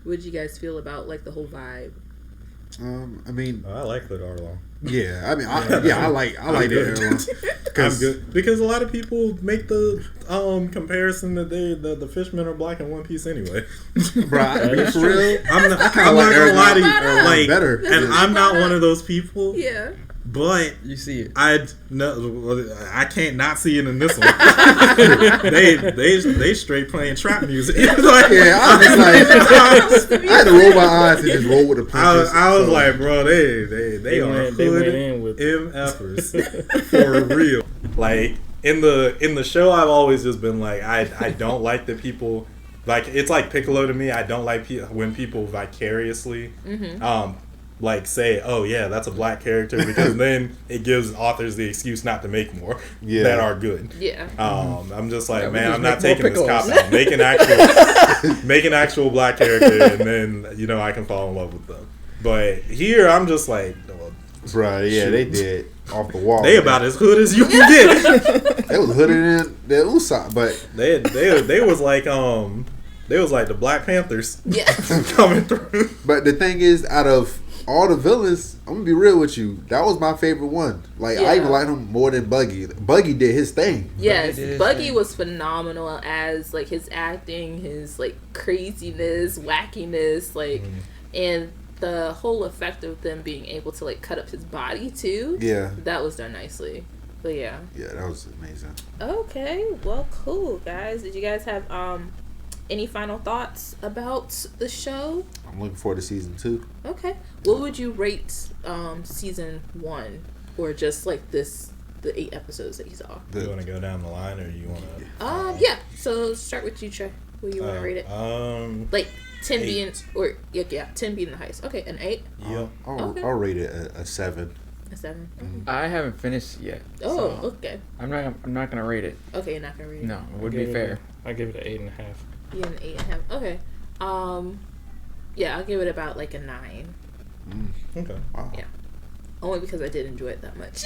What did you guys feel about like the whole vibe? I mean, I like the Arlong. Yeah, I mean, I like it. I'm good because a lot of people make the comparison that the fishmen are black in One Piece anyway. Bro, for real, I'm not gonna lie to you. Like, better, and I'm not one of those people. Yeah. But you see it. I can't not see it in this one. they straight playing trap music. Like, I was like, I had to roll my eyes and just roll with the punches. I was like, bro, they are hood MFers for real. Like in the show, I've always just been like, I don't like that people. Like, it's like Piccolo to me. I don't like when people vicariously like say, oh yeah, that's a black character, because then it gives authors the excuse not to make more that are good. Yeah. I'm just like, man, I'm not taking this cop out. Make an actual black character, and then, you know, I can fall in love with them. But here, I'm just like, bruh, yeah, they did off the wall. They about as hood as you can get. They was hooded in the Usopp, but they was like the Black Panthers. Yeah. Coming through. But the thing is, out of all the villains, I'm gonna be real with you, that was my favorite one. Like, I even liked him more than Buggy. Buggy did his thing. Yes, Buggy was phenomenal as like his acting, his like craziness, wackiness, like, and the whole effect of them being able to like cut up his body too. Yeah, that was done nicely. But yeah, that was amazing. Okay, well, cool, guys. Did you guys have any final thoughts about the show? I'm looking forward to season 2. Okay. What would you rate season 1, or just like the 8 episodes that you saw? Do you want to go down the line, or you want to? Yeah. So start with you, Trey. What do you want to rate it? Like 10 being, or yeah, 10 being the highest. Okay, an 8. Yep. I'll rate it a 7. A 7. Mm-hmm. I haven't finished yet. Oh, so okay. I'm not gonna rate it. Okay, you're not gonna rate it. No, it would be fair. I give it an 8.5. Yeah, an 8.5. Okay. Yeah, I'll give it about like a 9. Okay. Wow. Yeah. Only because I did enjoy it that much.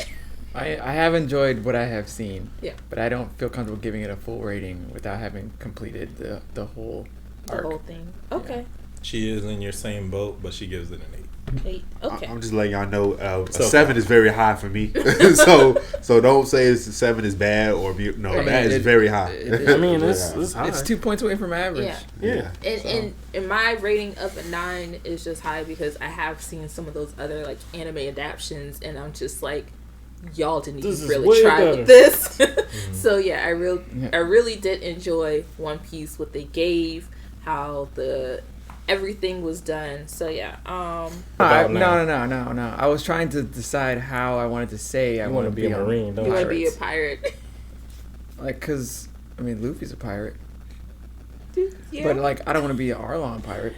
I have enjoyed what I have seen. Yeah. But I don't feel comfortable giving it a full rating without having completed the whole arc. The whole thing. Okay. She is in your same boat, but she gives it an 8. 8. Okay. I'm just letting y'all know a 7 is very high for me. so don't say 7 is bad or no, that is very high. I mean, it's high. It's 2 points away from average. Yeah. And my rating of a 9 is just high because I have seen some of those other like anime adaptations, and I'm just like, y'all didn't even really try with this. So yeah, I really did enjoy One Piece, what they gave, how everything was done. So yeah. No. I was trying to decide how I wanted to say I want to be a Marine. You want to be a pirate. Like, cause I mean, Luffy's a pirate. Yeah. But like, I don't want to be an Arlong pirate.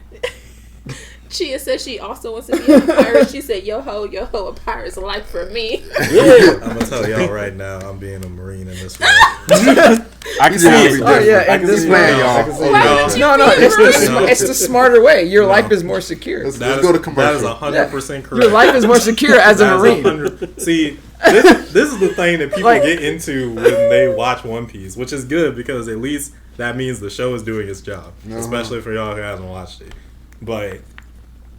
Chia said she also wants to be a pirate. She said, yo ho, a pirate's life for me. Yeah. I'm going to tell y'all right now, I'm being a Marine in this one. I can see it. Oh, yeah, in this way, y'all. No, it's the smarter way. Your life is more secure. Let's go to commercial. That is 100% correct. Your life is more secure as a Marine. See, this is the thing that people get into when they watch One Piece, which is good because at least that means the show is doing its job, especially for y'all who hasn't watched it. But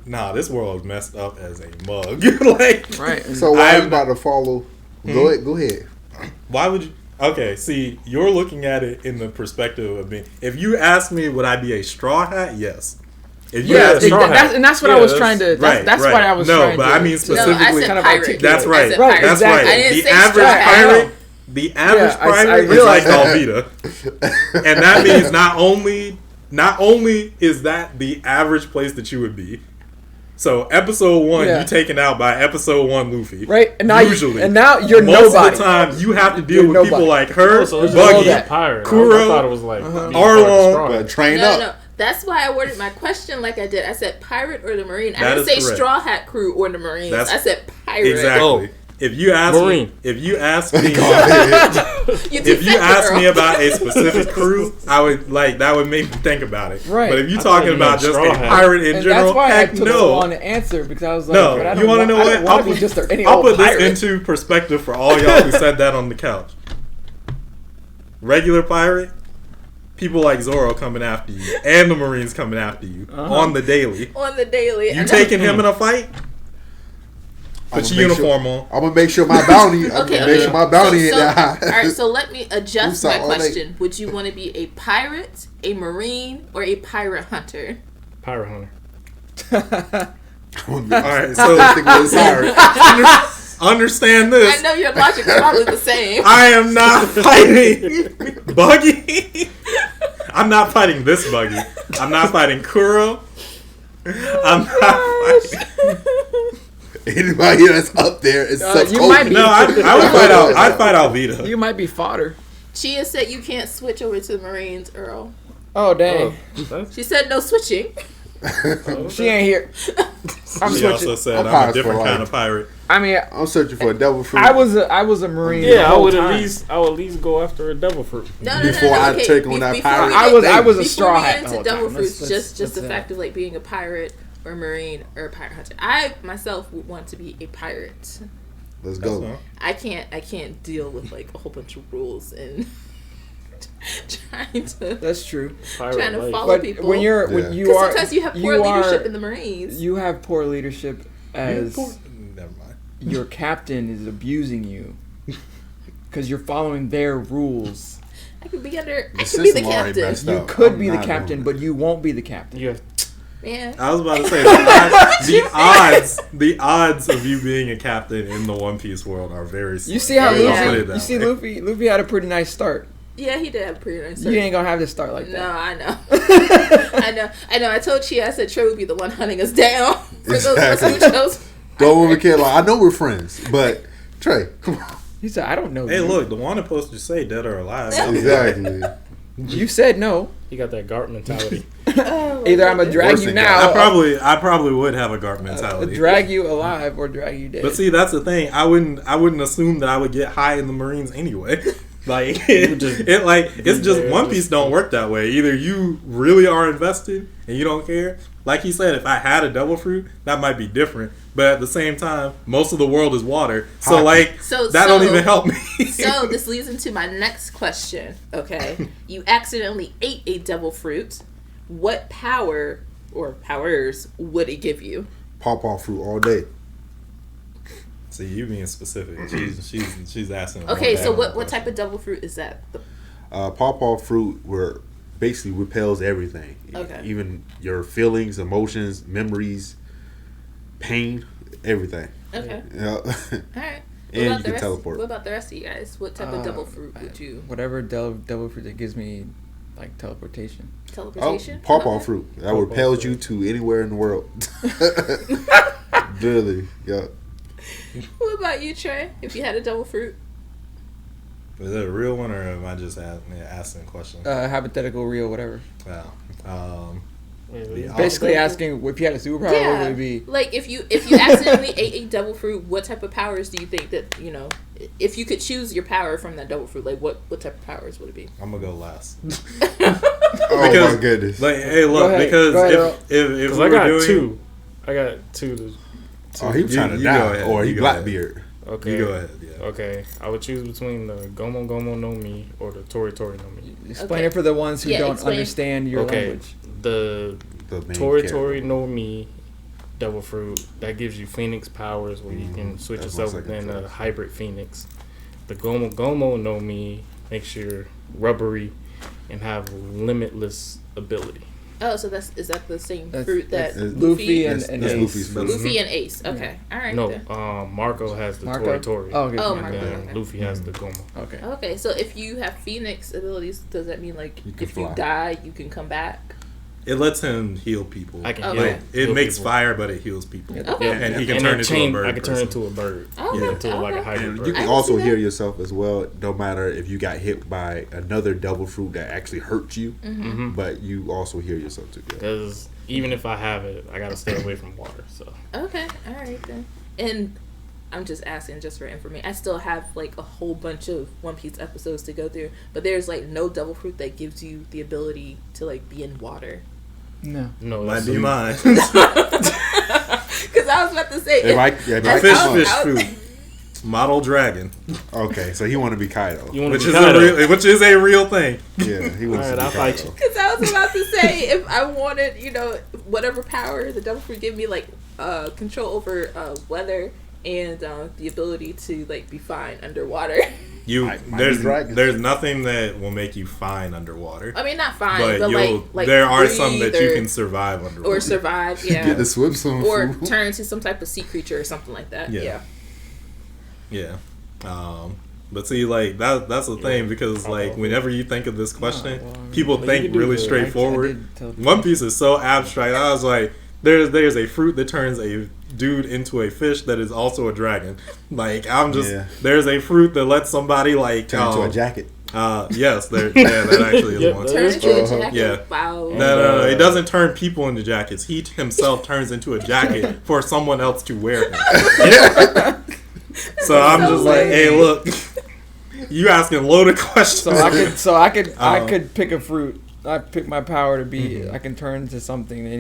nah, this world is messed up as a mug. Right. So why are you about to follow? Go ahead. Why would you? Okay, see, you're looking at it in the perspective of being. If you ask me, would I be a straw hat? Yes. If you ask me, that's what I was trying to. That's what I was trying to. No, but I mean specifically. Kind of articulate. That's right. That's exactly. right. I didn't The say average straw hat. pirate. The average pirate is like Velveeta, and that means not only is that the average place that you would be. So episode 1, you taken out by episode 1 Luffy, right? And now usually, you're most nobody. of the time you have to deal with people like her, Buggy, Kuro. I thought it was like Arlong, train up. No. That's why I worded my question like I did. I said pirate or the Marine. I didn't say correct. Straw Hat Crew or the Marines. I said pirate. Exactly. Oh. If you ask Marine. me, if you ask me about a specific crew, I would that would make me think about it. Right. But if you're talking about just a pirate in general, that's why heck I took no. so long to answer because I was like, no. But I don't You want to know what? I'll put this into perspective for all y'all who said that on the couch. Regular pirate, people like Zoro coming after you, and the Marines coming after you on the daily. On the daily. You taking him in a fight? Put your uniform on. I'm gonna make sure my bounty. Make sure my bounty hit that high. All right, so let me adjust my question. Would you want to be a pirate, a Marine, or a pirate hunter? Pirate hunter. All right, so understand this. I know your logic is probably the same. I am not fighting Buggy. I'm not fighting this Buggy. I'm not fighting Kuro. I'm not fighting. Anybody that's up there is you might be. No, I would fight out. I'd fight Alvita. You might be fodder. Chia said you can't switch over to the Marines, Earl. Oh dang! She said no switching. She ain't here. She also said I'm a different kind of pirate. I mean, I'm searching for a devil fruit. I was a Marine. Yeah, I would at least go after a devil fruit. Before I take on that pirate. I was a straw hat. Before we get into devil fruits, just the fact of like being a pirate or Marine or a pirate hunter. I myself would want to be a pirate. Let's go. I can't deal with like a whole bunch of rules and trying to. That's true. Trying to follow people. When you are, sometimes you have poor leadership in the Marines. You have poor leadership as never mind. Your captain is abusing you because you're following their rules. I could be the captain. You could be the captain, but you won't be the captain. Yeah. I was about to say the odds of you being a captain in the One Piece world are very slim. You see how Luffy had a pretty nice start. Yeah, he did have a pretty nice start. You ain't gonna have this start like that. No, I know. I know. I told Chia, I said Trey would be the one hunting us down for those of us who chose. Don't even care. Like, I know we're friends, but Trey, come on. He said, I don't know. Hey, look, the wanted poster say dead or alive. Exactly. You said no. He got that Gart mentality. Either I'm gonna drag you now. I probably would have a Garp mentality. Drag you alive or drag you dead. But see, that's the thing. I wouldn't assume that I would get high in the Marines anyway. Like it's just One Piece don't work that way. Either you really are invested and you don't care. Like he said, if I had a devil fruit, that might be different. But at the same time, most of the world is water. So that don't even help me. So this leads into my next question. Okay. You accidentally ate a devil fruit. What power or powers would it give you? Pawpaw fruit all day. See, you being specific. She's asking. Okay, so what type of devil fruit is that? Pawpaw fruit basically repels everything. Okay. Even your feelings, emotions, memories, pain, everything. Okay. Yeah. All right. And you can teleport. What about the rest of you guys? What type of devil fruit would you? Whatever devil fruit that gives me like teleportation. Teleportation? Pawpaw fruit. That repels you to anywhere in the world. Really. Yeah. What about you, Trey? If you had a devil fruit? Is it a real one, or am I just asking questions? Hypothetical, real, whatever. Basically asking if you had a superpower, what would it be? Like if you accidentally ate a devil fruit, what type of powers do you think that if you could choose your power from that devil fruit, like what type of powers would it be? I'm gonna go last. My goodness! Like, hey, look, because if I got two, I got two. Oh, he was trying to die, or he Blackbeard. Okay, you go ahead. Yeah. Okay, I would choose between the Gomo Gomo no Mi or the Tori Tori no Mi. Explain it for the ones who don't understand your language. The Tori Tori no Mi devil fruit that gives you Phoenix powers, where you can switch yourself within a hybrid Phoenix. The Gomo Gomo no Mi makes you rubbery and have limitless ability. Oh, so is that the same fruit that Luffy and Ace? Luffy and Ace. Okay, all right. No, Marco has the Tori Tori. Oh, okay. Marco. And Luffy has the Gomo. Okay. Okay, so if you have Phoenix abilities, does that mean like if you die, you can come back? It lets him heal people. It makes people. Fire, but it heals people. Okay. And he can turn into a bird. I can turn into a bird. Like a hybrid bird. You can also heal yourself as well, no matter if you got hit by another devil fruit that actually hurts you, but you also heal yourself too. Because even if I have it, I gotta stay away from water. So. Okay, all right then. And I'm just asking just for information. I still have like a whole bunch of One Piece episodes to go through, but there's like no devil fruit that gives you the ability to like be in water. No, might be mine. Because I was about to say, fish food, model dragon. Okay, so he want to be Kaido, which is a real thing. Yeah, he wants to be Kaido. Because I was about to say, if I wanted, whatever power the devil fruit give me, like control over weather and the ability to like be fine underwater. There's nothing that will make you fine underwater. I mean, not fine, but like there are some that you can survive underwater. Or survive, yeah. Get the swimsuit. Or turn into some type of sea creature or something like that. Yeah. But see, like that's the thing, because like whenever you think of this question, people think really straightforward. One Piece is so abstract. I was like, there's a fruit that turns a dude into a fish that is also a dragon. Like there's a fruit that lets somebody like turn into a jacket. Yes, that actually is one. Turn into a jacket. Yeah. Wow. No. He doesn't turn people into jackets. He himself turns into a jacket for someone else to wear him. So I'm just like, hey, look, you asking loaded questions. So I could pick a fruit. I pick my power to be. I can turn into something that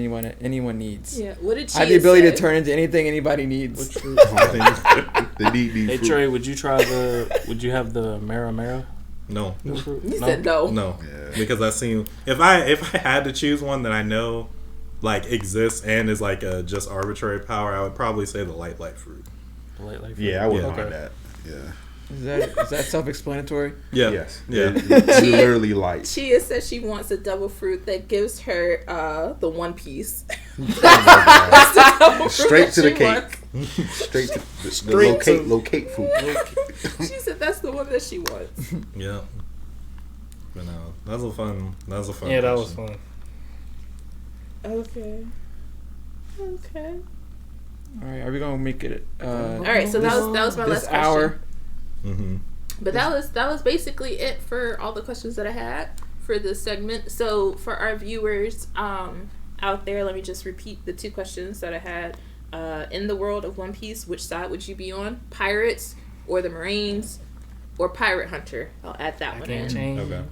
anyone needs. Yeah. What did she I have the ability to turn into anything anybody needs. They need hey Trey, would you have the Mara? No. You said no. No. Yeah. Because I seen if I had to choose one that I know like exists and is like a just arbitrary power, I would probably say the light fruit. The light fruit. Yeah, I wouldn't mind that. Yeah. Is that self-explanatory? Yeah. Yes. Yeah. Literally light. Chia says she wants a devil fruit that gives her the One Piece. Straight to the cake. Straight to the locate fruit. She said that's the one that she wants. Yeah. But no, that was a fun. Yeah, question. that was fun. Okay. All right, are we gonna make it? All right, so that was my last question. Hour. Mm-hmm. But that was basically it for all the questions that I had. for this segment. So for our viewers out there, let me just repeat the 2 questions that I had. In the world of One Piece, which side would you be on? Pirates or the Marines or Pirate Hunter? I'll add that one in. Okay.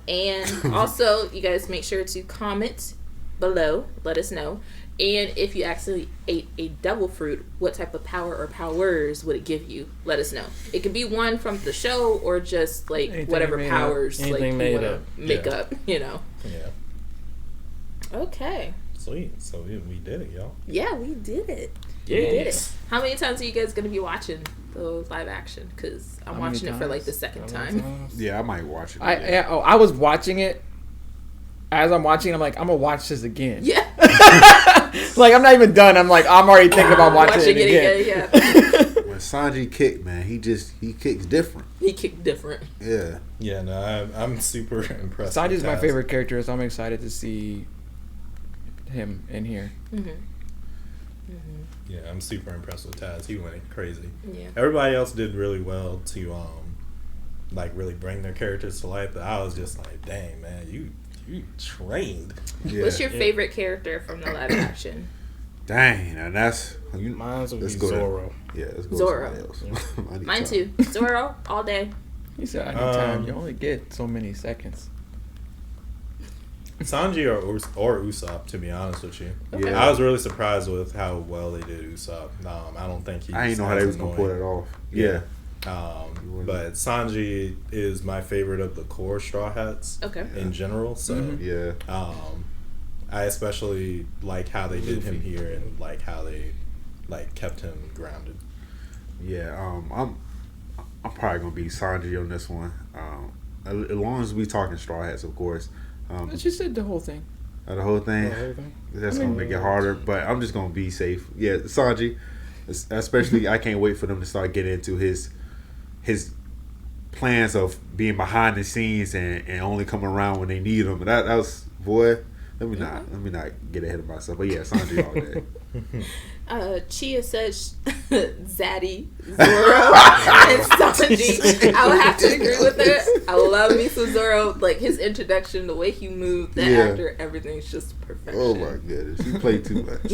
And also, you guys make sure to comment below. Let us know. And if you actually ate a devil fruit, what type of power or powers would it give you? Let us know. It could be one from the show or just like anything whatever powers like you want to make up, you know. Yeah. Okay. Sweet. So we did it, y'all. Yeah, we did it. Yeah. We did it. How many times are you guys going to be watching the live action? Because I'm watching it for like the second time. Yeah, I might watch it. I was watching it. As I'm watching, I'm like, I'm gonna watch this again. Yeah. Like, I'm not even done. I'm like, I'm already thinking about watching it again. Yeah. When Sanji kicked, man, he kicks different. He kicked different. Yeah. Yeah, no, I'm super impressed. Sanji's my favorite character, so I'm excited to see him in here. Mm-hmm. Mm-hmm. Yeah, I'm super impressed with Taz. He went crazy. Yeah. Everybody else did really well to like really bring their characters to life, but I was just like, dang, man, you trained. Yeah. What's your favorite character from the live action? Dang, and that's mine's would be Zoro. Yeah, let's go Zoro. with somebody else. Mine too. Zoro all day. He said, "I need time. You only get so many seconds." Sanji or Usopp, to be honest with you. Okay. Yeah. I was really surprised with how well they did Usopp. I don't think he. I didn't know how they was gonna pull that off. Yeah. But Sanji is my favorite of the core Straw Hats. Okay. In general, so yeah. I especially like how they did him here and like how they like kept him grounded. Yeah. I'm probably gonna be Sanji on this one. As long as we talking Straw Hats, of course. But you said the whole thing. The whole thing. That's gonna make it harder. But I'm just gonna be safe. Yeah, Sanji. Especially, I can't wait for them to start getting into his plans of being behind the scenes and only coming around when they need him. That was, boy. Let me not get ahead of myself. But yeah, Sanji all day. Chia says Zaddy, Zoro, and Sanji. I would have to agree with her. I love me some Zoro. Like his introduction, the way he moved, the actor, everything's just perfection. Oh my goodness, you play too much.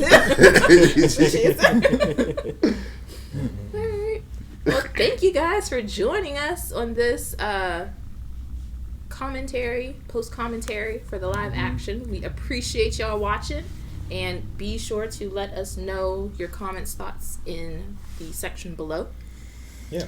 Alright. Well, thank you guys for joining us on this post commentary for the live action. We appreciate y'all watching, and be sure to let us know your comments, thoughts in the section below. Yeah.